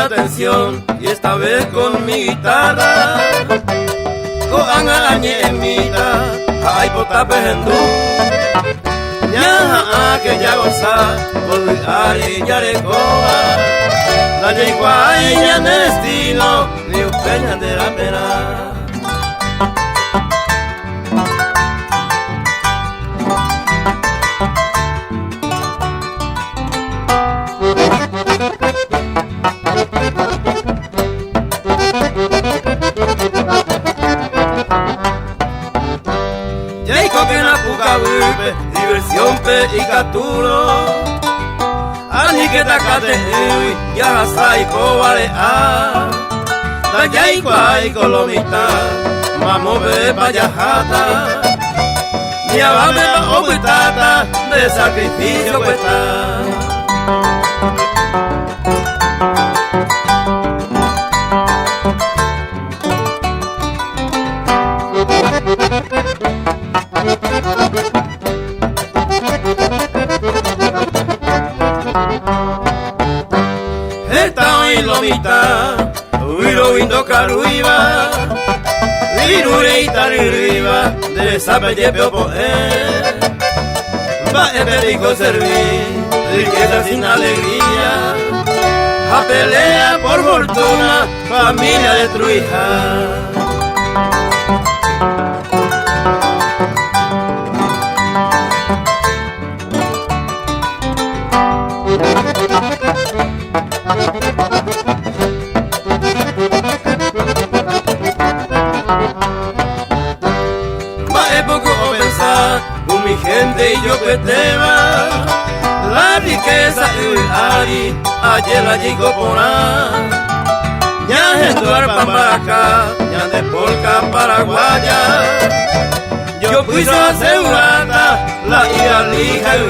la atención y esta vez con mi guitarra Koanga añemita ay potape hendu Nyaha que ya goza Bolu ari yarekoa La yegua ella en estilo Ni upeña de la pena Jaiko que na puka wipe, diversión pe y capturo. Ani que takate hui, ya hasai ko vale a. Da jaiko ai kolomita, mamo be payajata. Ni abame pa obitata, de sacrificio cuesta. Lomita, uiro indo caruiba, virureita ririba, de sabe lleve opo va a perico servir, riqueza sin alegría, a pelea por fortuna, familia destruida. Mi gente y yo que te va la riqueza y ari ayer la llegó por ahí ya es tu arpambaca ya de polca paraguaya yo fui asegurada la ira lija y